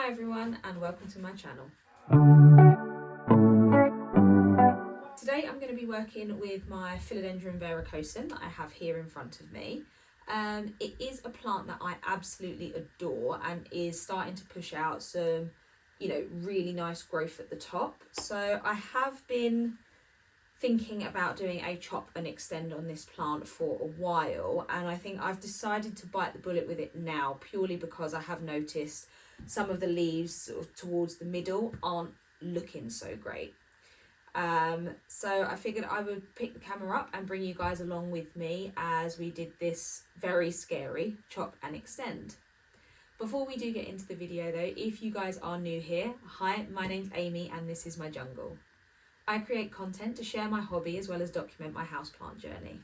Hi everyone and welcome to my channel. Today I'm going to be working with my philodendron verrucosum that I have here in front of me. It is a plant that I absolutely adore and is starting to push out some, really nice growth at the top. So I have been thinking about doing a chop and extend on this plant for a while, and I think I've decided to bite the bullet with it now purely because I have noticed some of the leaves sort of towards the middle aren't looking so great. So I figured I would pick the camera up and bring you guys along with me as we did this very scary chop and extend. Before we do get into the video though, if you guys are new here, hi, my name's Amy and this is my jungle. I create content to share my hobby as well as document my houseplant journey.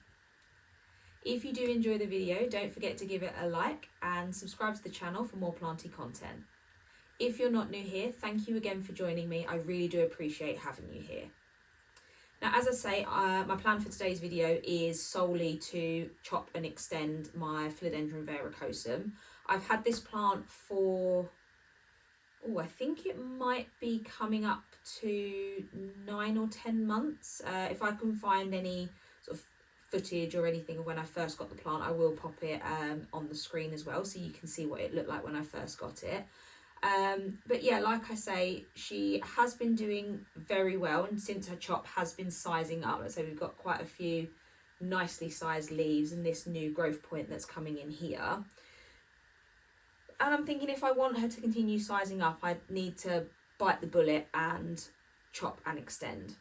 If you do enjoy the video, don't forget to give it a like and subscribe to the channel for more planty content. If you're not new here, thank you again for joining me. I really do appreciate having you here. Now, as I say, my plan for today's video is solely to chop and extend my philodendron verrucosum. I've had this plant for, I think it might be coming up to 9 or 10 months. If I can find any sort of footage or anything of when I first got the plant, I will pop it on the screen as well so you can see what it looked like when I first got it. But yeah, like I say, she has been doing very well, and since her chop has been sizing up, let's say we've got quite a few nicely sized leaves and this new growth point that's coming in here. And I'm thinking if I want her to continue sizing up, I need to bite the bullet and chop and extend.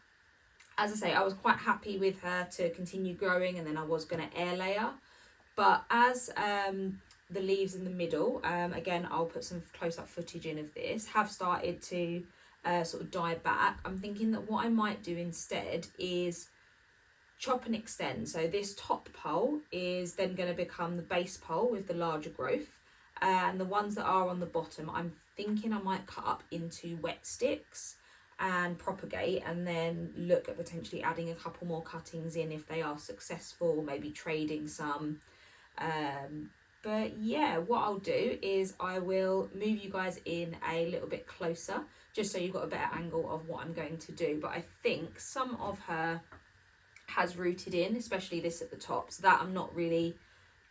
As I say, I was quite happy with her to continue growing, and then I was going to air layer. But as the leaves in the middle, again, I'll put some close-up footage in of this, have started to sort of die back, I'm thinking that what I might do instead is chop and extend. So this top pole is then going to become the base pole with the larger growth. And the ones that are on the bottom, I'm thinking I might cut up into wet sticks and propagate, and then look at potentially adding a couple more cuttings in if they are successful, maybe trading some. But yeah, what I'll do is I will move you guys in a little bit closer just so you've got a better angle of what I'm going to do. But I think some of her has rooted in, especially this at the top, so that I'm not really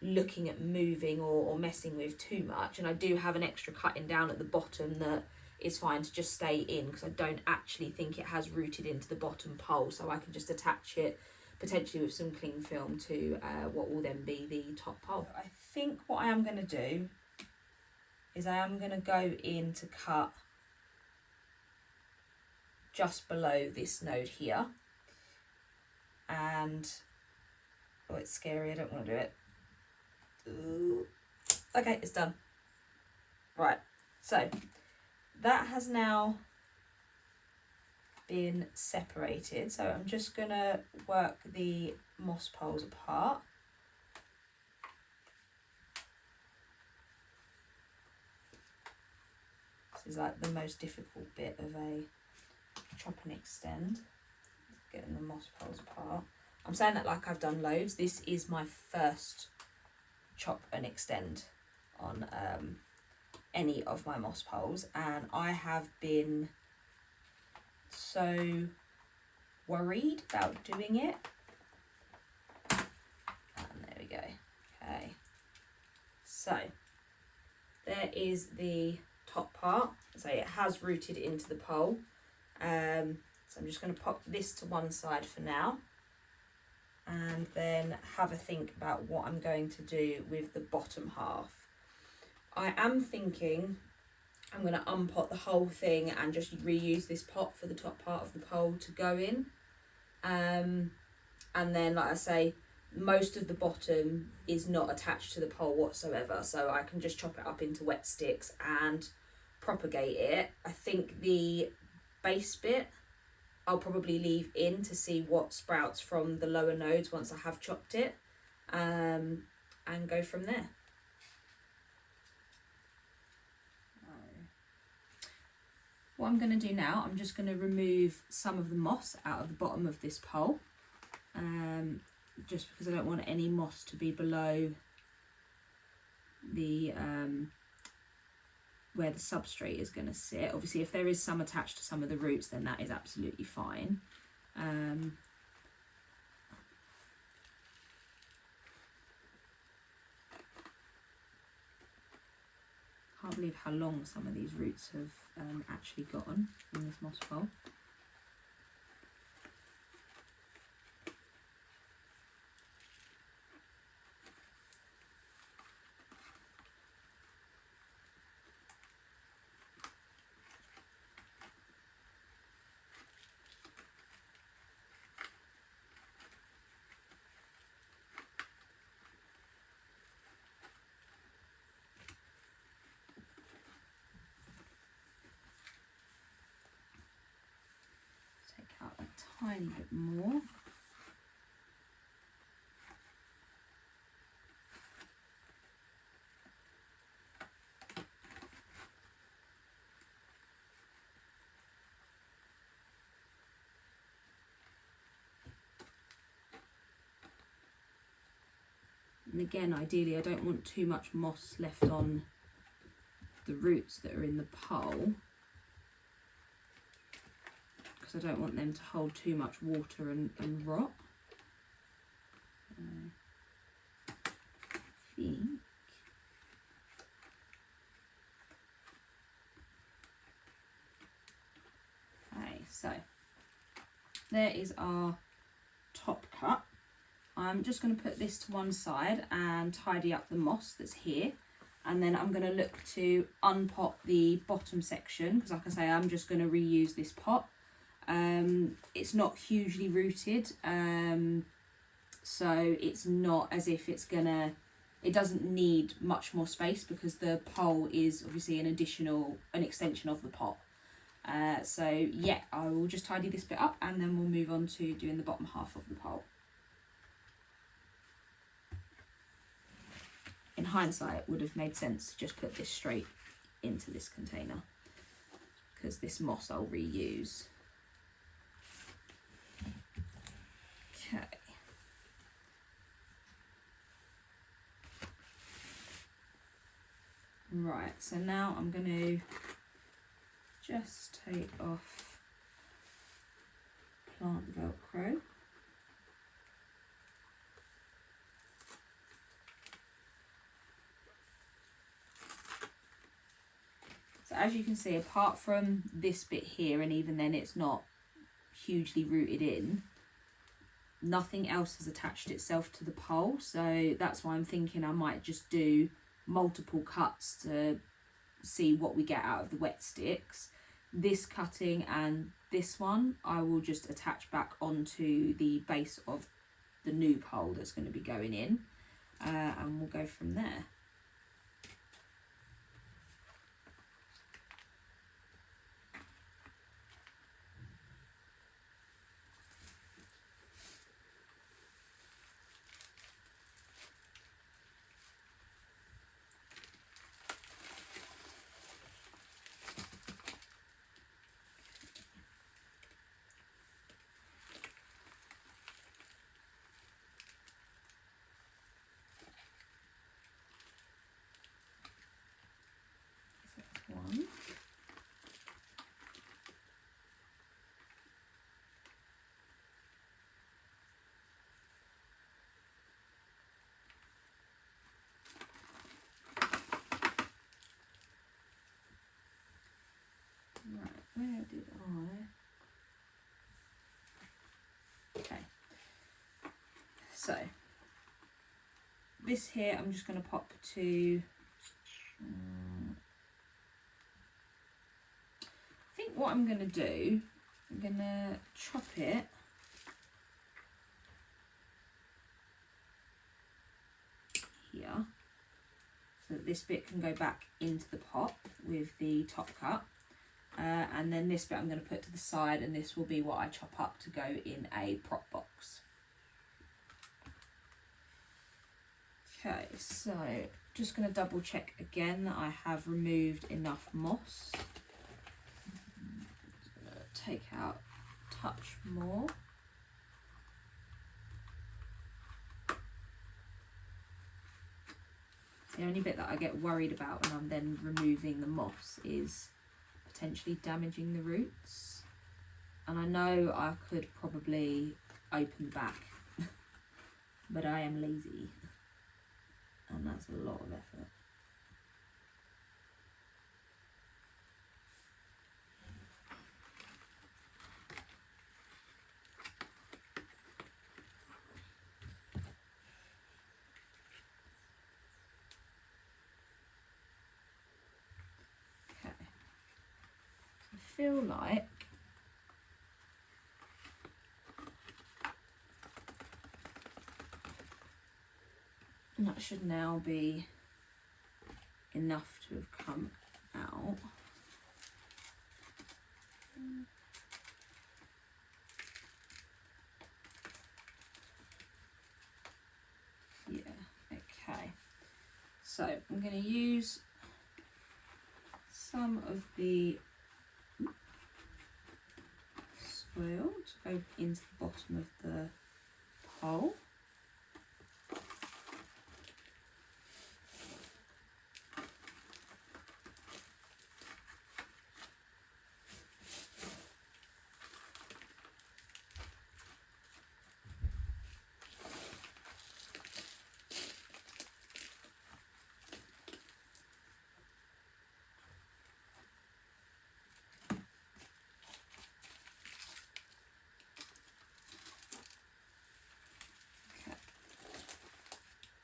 looking at moving or messing with too much. And I do have an extra cutting down at the bottom that is fine to just stay in because I don't actually think it has rooted into the bottom pole, so I can just attach it potentially with some cling film to what will then be the top pole. I think what I am going to do is I am going to go in to cut just below this node here, and it's scary, I don't want to do it. Ooh. Okay, it's done. Right, so that has now been separated, so I'm just gonna work the moss poles apart. This is like the most difficult bit of a chop and extend, getting the moss poles apart. I'm saying that like I've done loads. This is my first chop and extend on any of my moss poles, and I have been so worried about doing it. And there we go. Okay, so there is the top part. So it has rooted into the pole. So I'm just going to pop this to one side for now, and then have a think about what I'm going to do with the bottom half. I am thinking I'm going to unpot the whole thing and just reuse this pot for the top part of the pole to go in. And then, like I say, most of the bottom is not attached to the pole whatsoever, so I can just chop it up into wet sticks and propagate it. I think the base bit I'll probably leave in to see what sprouts from the lower nodes once I have chopped it, and go from there. What I'm going to do now, I'm just going to remove some of the moss out of the bottom of this pole, just because I don't want any moss to be below the where the substrate is going to sit. Obviously, if there is some attached to some of the roots, then that is absolutely fine. Can't believe how long some of these roots have actually gotten in this moss pole. Take out a tiny bit more. And again, ideally, I don't want too much moss left on the roots that are in the pole, because I don't want them to hold too much water and rot. I think okay, so there is our top cut. I'm just going to put this to one side and tidy up the moss that's here, and then I'm going to look to unpot the bottom section, because like I say, I'm just going to reuse this pot. It's not hugely rooted, so it's not as if it's gonna, it doesn't need much more space, because the pole is obviously an extension of the pot. So yeah, I will just tidy this bit up and then we'll move on to doing the bottom half of the pole. In hindsight, it would have made sense to just put this straight into this container, because this moss I'll reuse. Okay. Right, so now I'm going to just take off plant Velcro. So as you can see, apart from this bit here, and even then it's not hugely rooted in, nothing else has attached itself to the pole. So that's why I'm thinking I might just do multiple cuts to see what we get out of the wet sticks. This cutting and this one I will just attach back onto the base of the new pole that's going to be going in, and we'll go from there. One. Right, where did I? Okay, so this here I'm just going to pop to I think what I'm going to do, I'm going to chop it here, so that this bit can go back into the pot with the top cut, and then this bit I'm going to put to the side, and this will be what I chop up to go in a prop box. Okay, so just going to double check again that I have removed enough moss. Take out a touch more. The only bit that I get worried about when I'm then removing the moss is potentially damaging the roots. And I know I could probably open the back, but I am lazy, and that's a lot of effort. Okay, I feel like that should now be enough to have come out. Yeah, okay. So I'm going to use some of the soil to go into the bottom of the hole.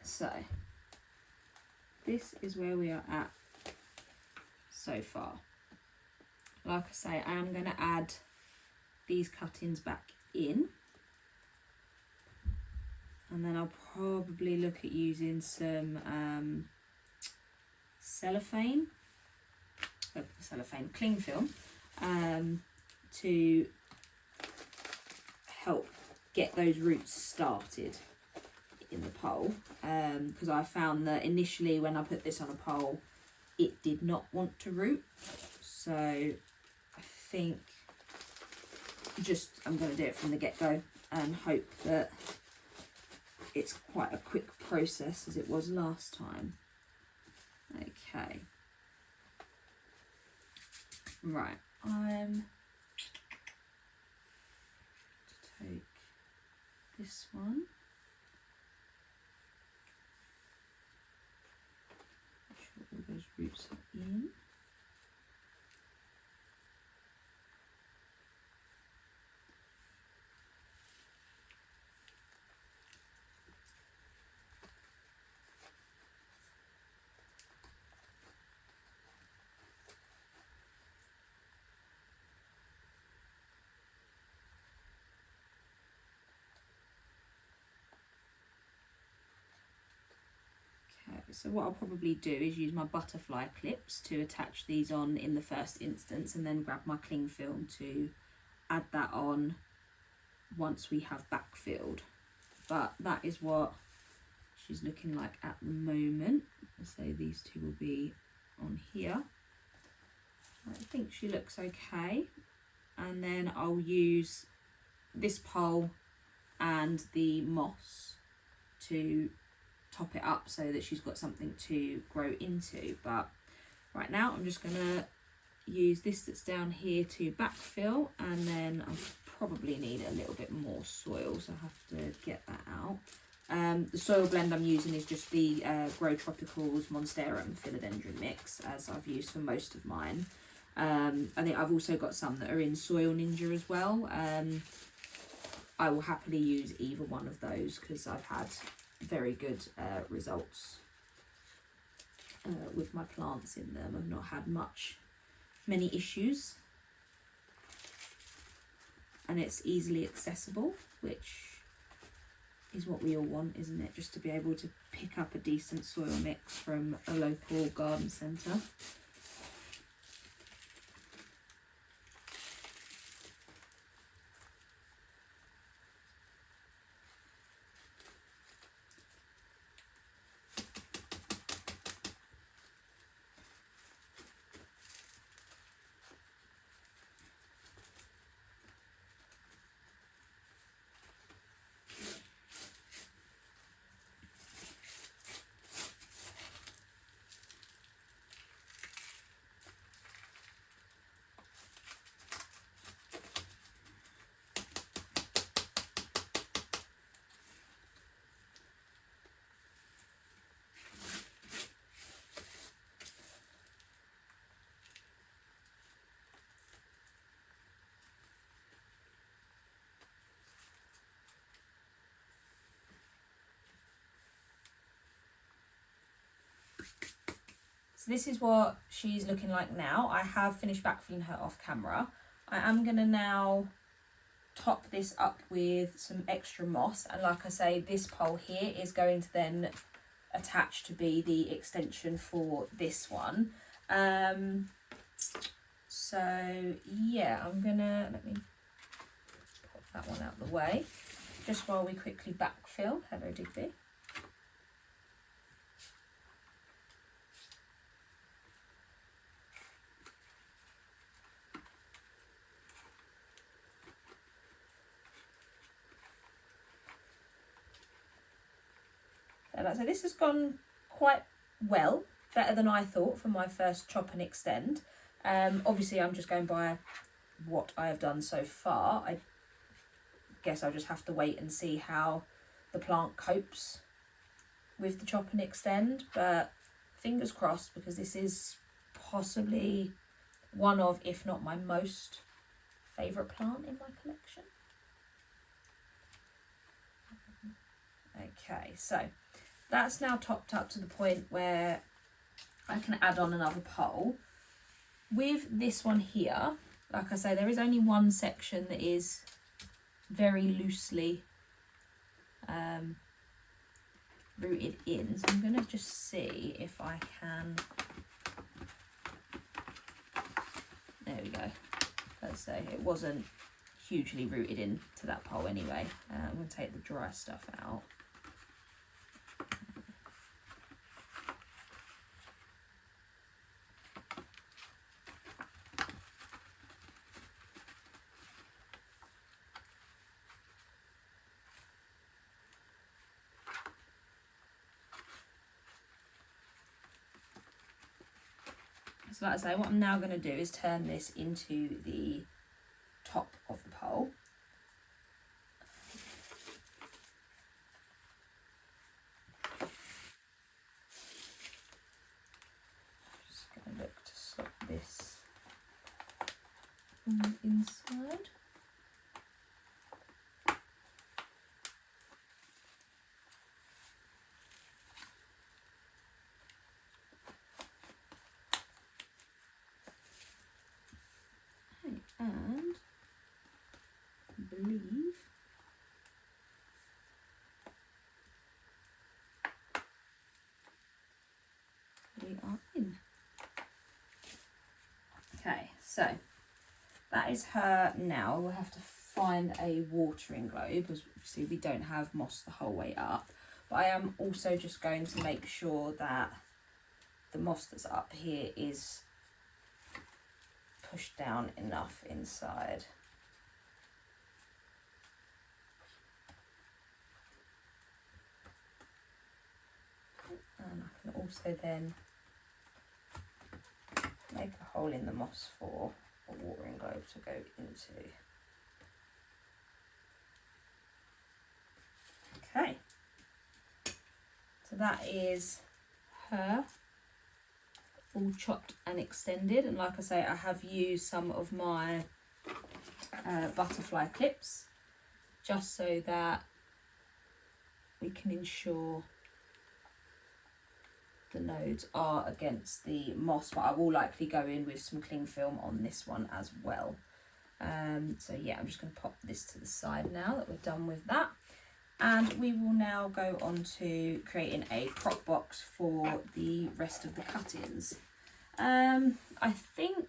So this is where we are at so far. Like I say, I am going to add these cuttings back in, and then I'll probably look at using some cling film to help get those roots started in the pole, because I found that initially when I put this on a pole it did not want to root, so I think I'm going to do it from the get-go and hope that it's quite a quick process as it was last time. Okay, right, I'm to take this one. All those roots are in. So what I'll probably do is use my butterfly clips to attach these on in the first instance, and then grab my cling film to add that on once we have backfilled. But that is what she's looking like at the moment. So these two will be on here. I think she looks okay. And then I'll use this pole and the moss to top it up so that she's got something to grow into. But right now I'm just going to use this that's down here to backfill, and then I'll probably need a little bit more soil, so I have to get that out. The soil blend I'm using is just the Grow Tropicals Monstera and Philodendron mix, as I've used for most of mine. I think I've also got some that are in Soil Ninja as well. I will happily use either one of those because I've had very good results with my plants in them. I've not had many issues, and it's easily accessible, which is what we all want, isn't it? Just to be able to pick up a decent soil mix from a local garden centre. So this is what she's looking like now. I have finished backfilling her off camera. I am going to now top this up with some extra moss, and like I say, this pole here is going to then attach to be the extension for this one. So yeah, I'm gonna, let me pop that one out of the way just while we quickly backfill. Hello Digby. So this has gone quite well, better than I thought for my first chop and extend. Obviously I'm just going by what I have done so far. I guess I'll just have to wait and see how the plant copes with the chop and extend, but fingers crossed, because this is possibly one of, if not my most favourite plant in my collection. Okay, so that's now topped up to the point where I can add on another pole. With this one here, like I say, there is only one section that is very loosely rooted in. So I'm going to just see if I can, there we go. Let's say it wasn't hugely rooted into that pole anyway. I'm going to take the dry stuff out. So like I say, what I'm now going to do is turn this into the top of the pole. Just going to look to slot this on the inside. And I believe we are in. Okay, so that is her now. We'll have to find a watering globe, as obviously we don't have moss the whole way up, but I am also just going to make sure that the moss that's up here is pushed down enough inside. And I can also then make a hole in the moss for a watering globe to go into. Okay, so that is her all chopped and extended, and like I say, I have used some of my butterfly clips just so that we can ensure the nodes are against the moss, but I will likely go in with some cling film on this one as well. So yeah, I'm just going to pop this to the side now that we're done with that, and we will now go on to creating a prop box for the rest of the cuttings. I think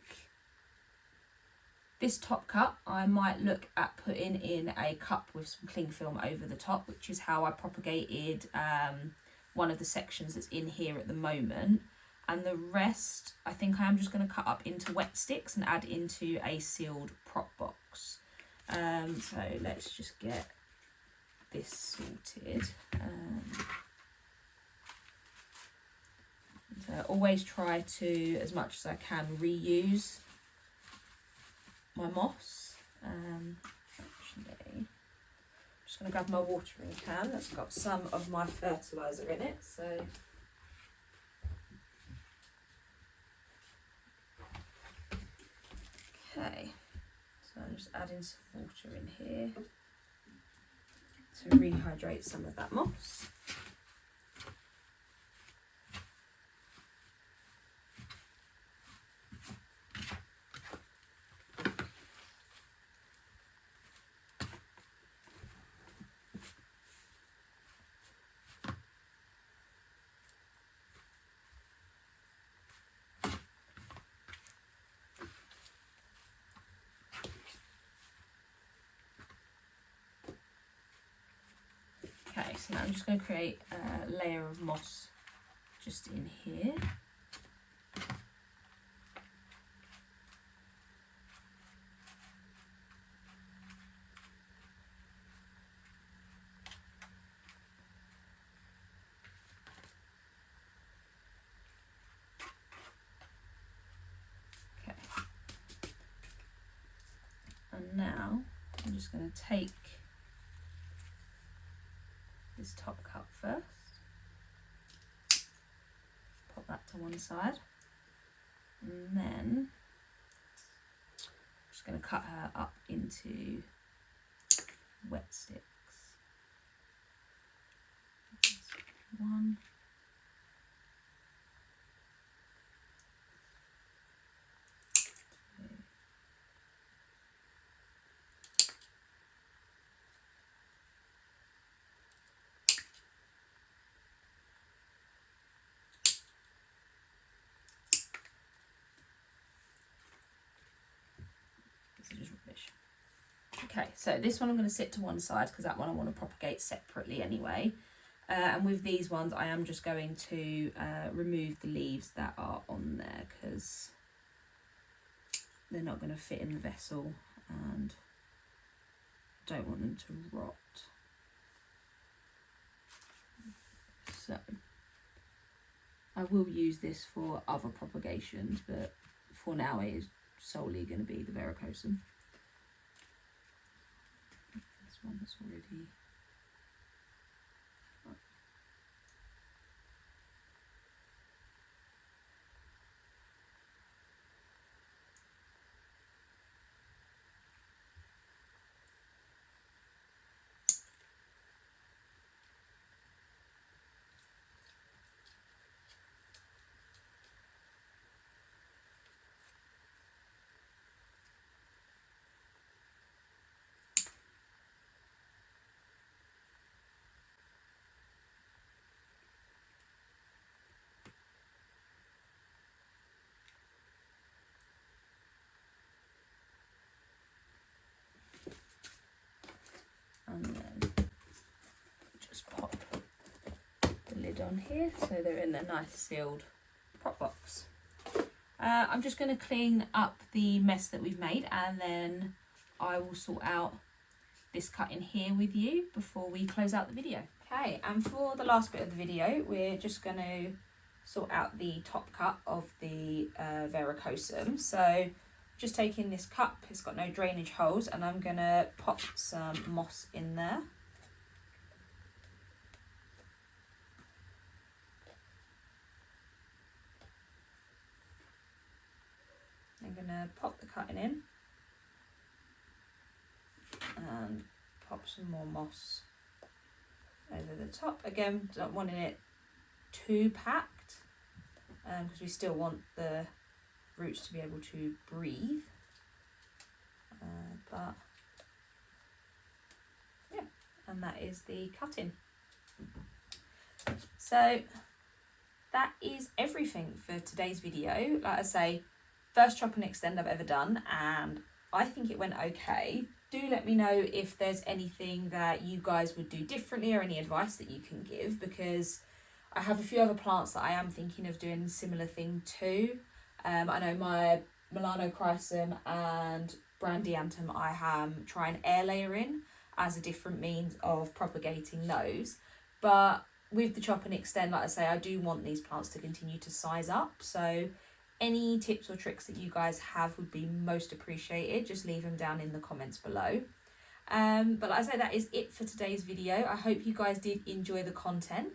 this top cut I might look at putting in a cup with some cling film over the top, which is how I propagated one of the sections that's in here at the moment, and the rest I think I am just going to cut up into wet sticks and add into a sealed prop box. So let's just get this sorted. So I always try to, as much as I can, reuse my moss. Actually, I'm just going to grab my watering can that's got some of my fertiliser in it. So okay, so I'm just adding some water in here to rehydrate some of that moss. So now I'm just going to create a layer of moss just in here. Okay. And now I'm just going to take this top cut first, pop that to one side, and then I'm just going to cut her up into wet sticks. One. Two. This is just rubbish. Okay, so this one I'm going to sit to one side because that one I want to propagate separately anyway. And with these ones, I am just going to remove the leaves that are on there because they're not going to fit in the vessel and I don't want them to rot. So I will use this for other propagations, but for now it is solely going to be the verrucosum. This one that's already... And then just pop the lid on here so they're in a nice sealed prop box. I'm just going to clean up the mess that we've made and then I will sort out this cut in here with you before we close out the video. Okay, and for the last bit of the video we're just going to sort out the top cut of the verrucosum. So just taking this cup, it's got no drainage holes, and I'm going to pop some moss in there. I'm going to pop the cutting in and pop some more moss over the top. Again, not wanting it too packed because we still want the roots to be able to breathe. But yeah, and that is the cutting. So that is everything for today's video. Like I say, first chop and extend I've ever done, and I think it went okay. Do let me know if there's anything that you guys would do differently or any advice that you can give, because I have a few other plants that I am thinking of doing a similar thing to. I know my melanochrysum and brandiantum I am trying air layering as a different means of propagating those. But with the chop and extend, like I say, I do want these plants to continue to size up. So any tips or tricks that you guys have would be most appreciated. Just leave them down in the comments below. But like I say, that is it for today's video. I hope you guys did enjoy the content.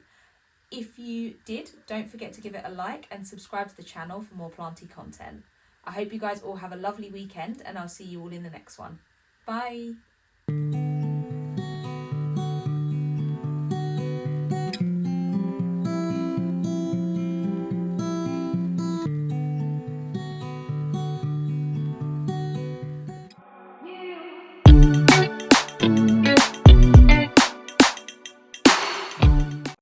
If you did, don't forget to give it a like and subscribe to the channel for more planty content. I hope you guys all have a lovely weekend and I'll see you all in the next one. Bye!